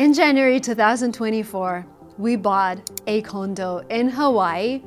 In January 2024, we bought a condo in Hawaii.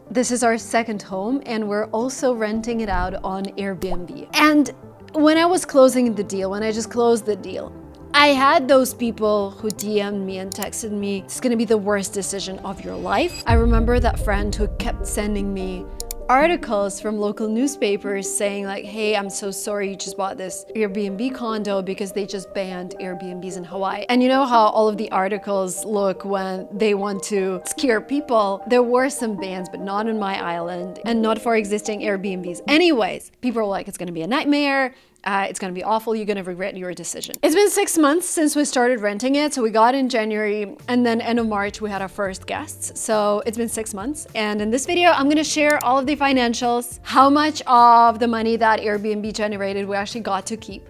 This is our second home and we're also renting it out on Airbnb. And when I was closing the deal, when I just closed the deal, I had those people who DM'd me and texted me, it's gonna be the worst decision of your life. I remember that friend who kept sending me articles from local newspapers saying like, hey, I'm so sorry you just bought this Airbnb condo because they just banned Airbnbs in Hawaii. And you know how all of the articles look when they want to scare people? There were some bans, but not on my island and not for existing Airbnbs. Anyways, people were like, it's gonna be a nightmare. It's gonna be awful, you're gonna regret your decision. It's been 6 months since we started renting it. So we got in January and then end of March, we had our first guests. So it's been 6 months. And in this video, I'm gonna share all of the financials, how much of the money that Airbnb generated we actually got to keep,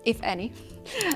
if any.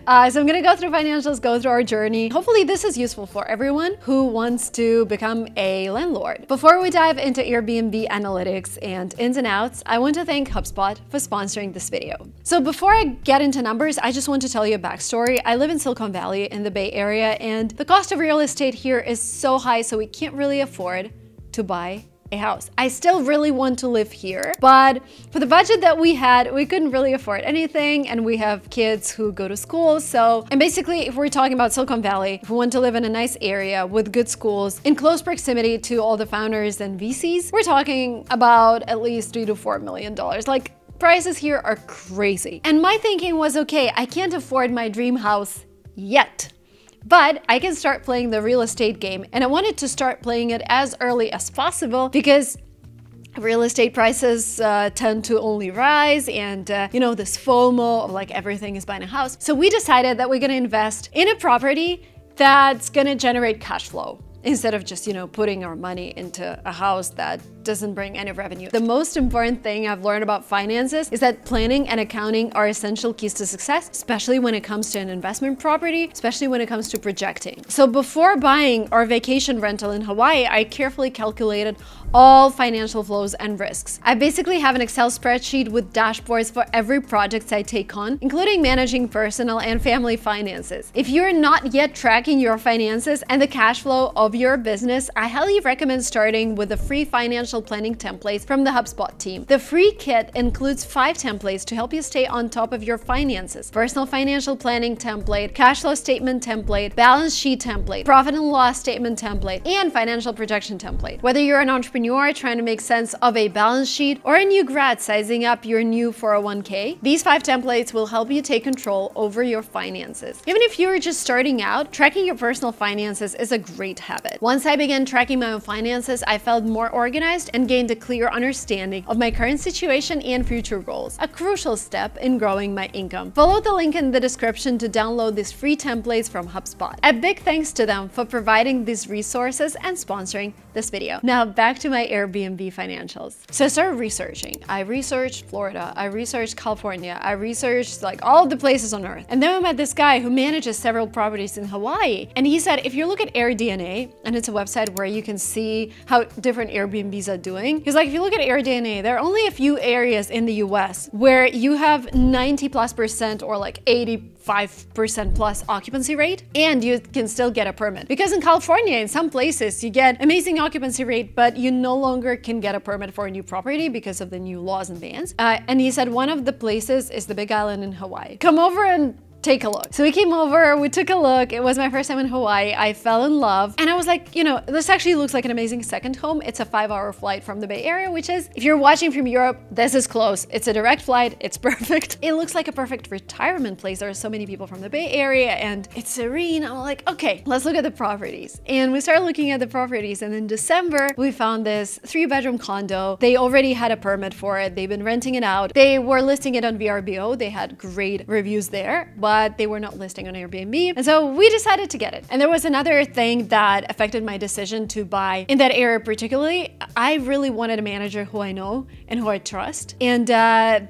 So I'm gonna go through financials, go through our journey. Hopefully this is useful for everyone who wants to become a landlord. Before we dive into Airbnb analytics and ins and outs, I want to thank HubSpot for sponsoring this video. So before I get into numbers, I just want to tell you a backstory. I live in Silicon Valley in the Bay Area and the cost of real estate here is so high, so we can't really afford to buy a house. I still really want to live here, but for the budget that we had, we couldn't really afford anything, and we have kids who go to school. So, and basically, if we're talking about Silicon Valley, if we want to live in a nice area with good schools, in close proximity to all the founders and VCs, we're talking about at least $3 to $4 million. Like, prices here are crazy. And my thinking was, okay, I can't afford my dream house yet, but I can start playing the real estate game, and I wanted to start playing it as early as possible because real estate prices tend to only rise, and you know, this FOMO of like everything is buying a house. So we decided that we're gonna invest in a property that's gonna generate cash flow instead of just, you know, putting our money into a house that doesn't bring any revenue. The most important thing I've learned about finances is that planning and accounting are essential keys to success, especially when it comes to an investment property, especially when it comes to projecting. So before buying our vacation rental in Hawaii, I carefully calculated all financial flows and risks. I basically have an Excel spreadsheet with dashboards for every project I take on, including managing personal and family finances. If you're not yet tracking your finances and the cash flow of your business, I highly recommend starting with the free financial planning templates from the HubSpot team. The free kit includes 5 templates to help you stay on top of your finances: personal financial planning template, cash flow statement template, balance sheet template, profit and loss statement template, and financial projection template. Whether you're an entrepreneur trying to make sense of a balance sheet or a new grad sizing up your new 401k, these 5 templates will help you take control over your finances. Even if you're just starting out, tracking your personal finances is a great habit. Once I began tracking my own finances, I felt more organized and gained a clear understanding of my current situation and future goals, a crucial step in growing my income. Follow the link in the description to download these free templates from HubSpot. A big thanks to them for providing these resources and sponsoring this video. Now back to my Airbnb financials. So I started researching. I researched Florida, I researched California, I researched like all of the places on earth. And then I met this guy who manages several properties in Hawaii. And he said, if you look at AirDNA, and it's a website where you can see how different Airbnbs are doing. He's like, if you look at AirDNA, there are only a few areas in the US where you have 90+% or like 85% plus occupancy rate, and you can still get a permit. Because in California, in some places, you get amazing occupancy rate, but you no longer can get a permit for a new property because of the new laws and bans. And he said one of the places is the Big Island in Hawaii. Come over and take a look. So we came over, we took a look. It was my first time in Hawaii. I fell in love. And I was like, you know, this actually looks like an amazing second home. It's a 5-hour flight from the Bay Area, which is, if you're watching from Europe, this is close. It's a direct flight. It's perfect. It looks like a perfect retirement place. There are so many people from the Bay Area and it's serene. I'm like, okay, let's look at the properties. And we started looking at the properties. And in December, we found this 3-bedroom condo. They already had a permit for it. They've been renting it out. They were listing it on VRBO. They had great reviews there, but they were not listing on Airbnb. And so we decided to get it. And there was another thing that affected my decision to buy in that area particularly. I really wanted a manager who I know and who I trust. And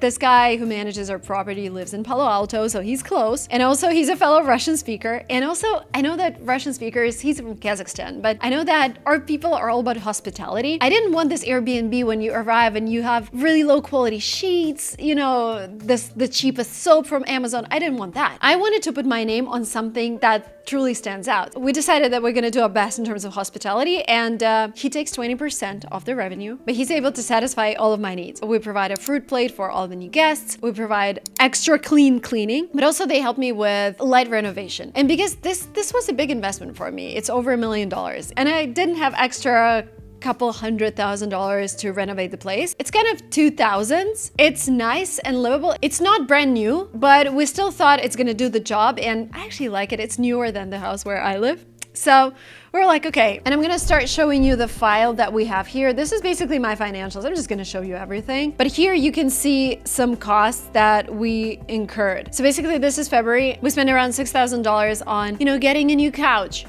this guy who manages our property lives in Palo Alto, so he's close. And also he's a fellow Russian speaker. And also I know that Russian speakers, he's from Kazakhstan, but I know that our people are all about hospitality. I didn't want this Airbnb when you arrive and you have really low quality sheets, you know, the cheapest soap from Amazon. I didn't want that. But I wanted to put my name on something that truly stands out. We decided that we're gonna do our best in terms of hospitality, and he takes 20% of the revenue, but he's able to satisfy all of my needs. We provide a fruit plate for all the new guests. We provide extra cleaning, but also they help me with light renovation. And because this was a big investment for me, it's over $1 million, and I didn't have extra couple $100,000 to renovate the place. It's kind of 2000s. It's nice and livable. It's not brand new, but we still thought it's gonna do the job, and I actually like it. It's newer than the house where I live. So we're like, okay, and I'm gonna start showing you the file that we have here. This is basically my financials. I'm just gonna show you everything. But here you can see some costs that we incurred. So basically this is February. We spent around $6,000 on, you know, getting a new couch,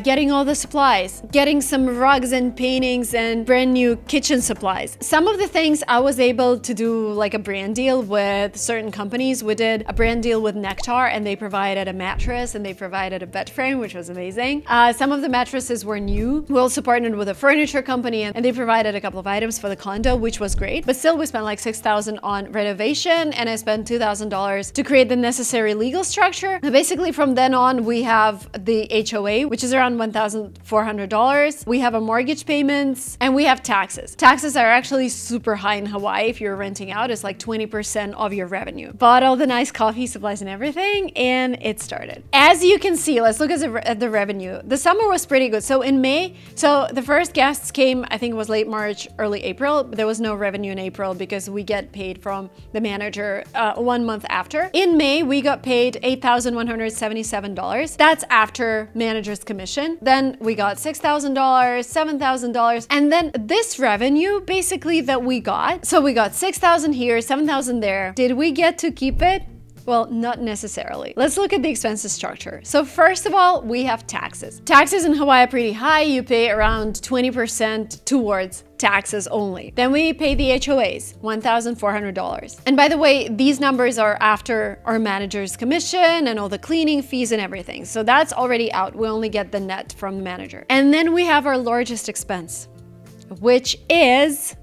getting all the supplies, getting some rugs and paintings and brand new kitchen supplies. Some of the things I was able to do like a brand deal with certain companies. We did a brand deal with Nectar, and they provided a mattress and they provided a bed frame, which was amazing. Some of the mattresses were new. We also partnered with a furniture company, and they provided a couple of items for the condo, which was great. But still, we spent like $6,000 on renovation, and I spent $2,000 to create the necessary legal structure. And basically, from then on, we have the HOA, which is around $1,400. We have a mortgage payments, and we have taxes. Taxes are actually super high in Hawaii. If you're renting out, it's like 20% of your revenue. Bought all the nice coffee supplies and everything, and it started. As you can see, let's look at the revenue. The summer was pretty good. So in May, so the first guests came, I think it was late March, early April. There was no revenue in April because we get paid from the manager 1 month after. In May, we got paid $8,177. That's after manager's commission. Then we got $6,000, $7,000. And then this revenue basically that we got, so we got 6,000 here, 7,000 there. Did we get to keep it? Well, not necessarily. Let's look at the expenses structure. So first of all, we have taxes. Taxes in Hawaii are pretty high. You pay around 20% towards taxes only. Then we pay the HOAs, $1,400. And by the way, these numbers are after our manager's commission and all the cleaning fees and everything. So that's already out. We only get the net from the manager. And then we have our largest expense, which is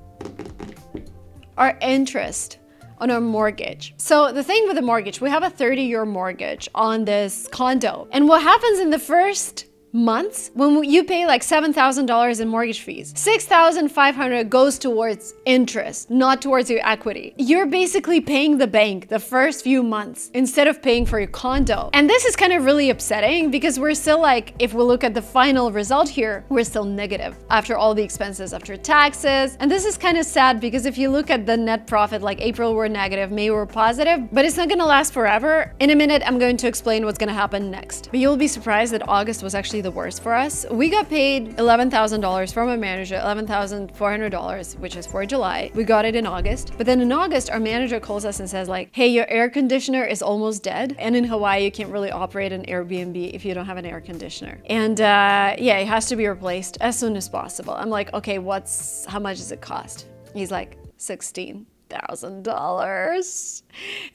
our interest on our mortgage. So the thing with the mortgage, we have a 30-year mortgage on this condo. And what happens in the first months when you pay like $7,000 in mortgage fees, $6,500 goes towards interest, not towards your equity. You're basically paying the bank the first few months instead of paying for your condo. And this is kind of really upsetting because we're still like, if we look at the final result here, we're still negative after all the expenses, after taxes. And this is kind of sad because if you look at the net profit, like April we're negative, May we're positive, but it's not gonna last forever. In a minute, I'm going to explain what's gonna happen next. But you'll be surprised that August was actually the worst for us. We got paid $11,000 from a manager, $11,400, which is for July. We got it in August. But then in August, our manager calls us and says like, hey, your air conditioner is almost dead. And in Hawaii, you can't really operate an Airbnb if you don't have an air conditioner. And yeah, it has to be replaced as soon as possible. I'm like, okay, how much does it cost? He's like, $16,000.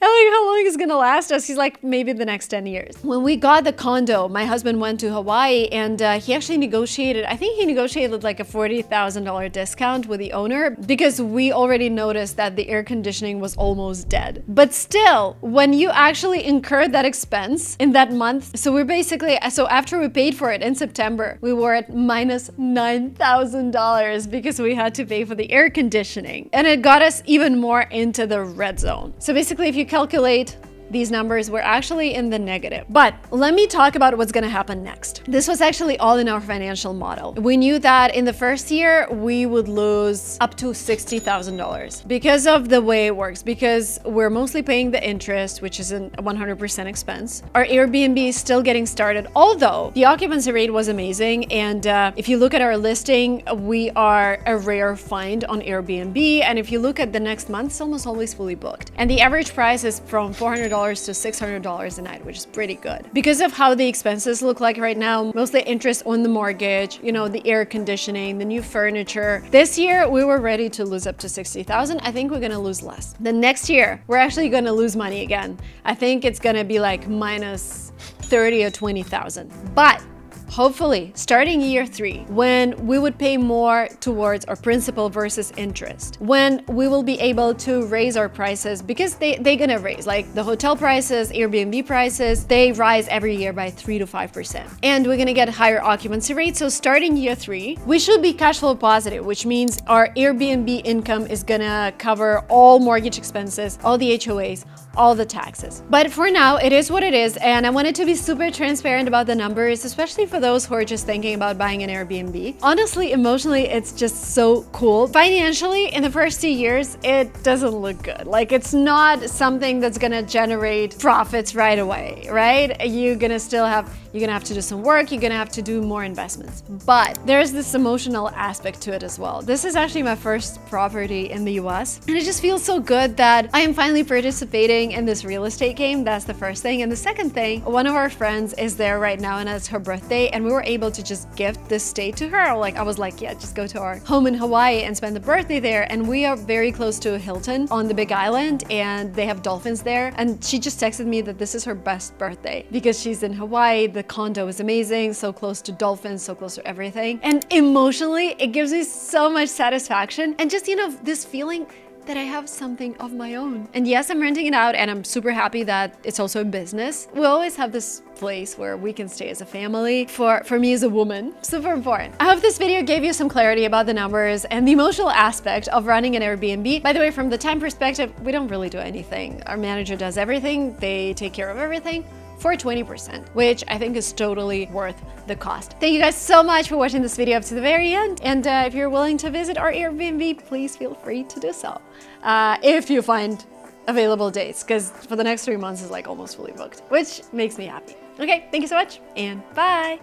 And like, how long is it gonna last us? He's like, maybe the next 10 years. When we got the condo, my husband went to Hawaii and he actually negotiated, I think he negotiated like a $40,000 discount with the owner because we already noticed that the air conditioning was almost dead. But still, when you actually incurred that expense in that month, so we're basically, so after we paid for it in September, we were at minus $9,000 because we had to pay for the air conditioning. And it got us even more into the red zone. So basically, if you calculate these numbers, we're actually in the negative. But let me talk about what's gonna happen next. This was actually all in our financial model. We knew that in the first year, we would lose up to $60,000 because of the way it works, because we're mostly paying the interest, which isn't a 100% expense. Our Airbnb is still getting started, although the occupancy rate was amazing. And if you look at our listing, we are a rare find on Airbnb. And if you look at the next month, it's almost always fully booked. And the average price is from $400 to $600 a night, which is pretty good. Because of how the expenses look like right now, mostly interest on the mortgage, you know, the air conditioning, the new furniture. This year, we were ready to lose up to $60,000. I think we're gonna lose less. The next year, we're actually gonna lose money again. I think it's gonna be like minus 30 or 20,000. But hopefully starting year 3, when we would pay more towards our principal versus interest, when we will be able to raise our prices, because they're gonna raise, like the hotel prices, Airbnb prices, they rise every year by 3 to 5%. And we're gonna get higher occupancy rates. So starting year 3, we should be cash flow positive, which means our Airbnb income is gonna cover all mortgage expenses, all the HOAs, all the taxes. But for now, it is what it is, and I wanted to be super transparent about the numbers, especially for those who are just thinking about buying an Airbnb. Honestly, emotionally, it's just so cool. Financially, in the first 2 years, it doesn't look good. Like, it's not something that's gonna generate profits right away, right? You're gonna have to do some work, you're gonna have to do more investments. But there's this emotional aspect to it as well. This is actually my first property in the US, and it just feels so good that I am finally participating in this real estate game. That's the first thing. And the second thing, one of our friends is there right now, and it's her birthday, and we were able to just gift this stay to her. Like, I was like, yeah, just go to our home in Hawaii and spend the birthday there. And we are very close to Hilton on the Big Island, and they have dolphins there. And she just texted me that this is her best birthday because she's in Hawaii. The condo is amazing, so close to dolphins, so close to everything. And emotionally, it gives me so much satisfaction and just, you know, this feeling that I have something of my own. And yes, I'm renting it out, and I'm super happy that it's also a business. We always have this place where we can stay as a family. For me as a woman, super important. I hope this video gave you some clarity about the numbers and the emotional aspect of running an Airbnb. By the way, from the time perspective, we don't really do anything. Our manager does everything. They take care of everything for 20%, which I think is totally worth the cost. Thank you guys so much for watching this video up to the very end. And if you're willing to visit our Airbnb, please feel free to do so. If you find available dates, because for the next 3 months is like almost fully booked, which makes me happy. Okay, thank you so much, and bye.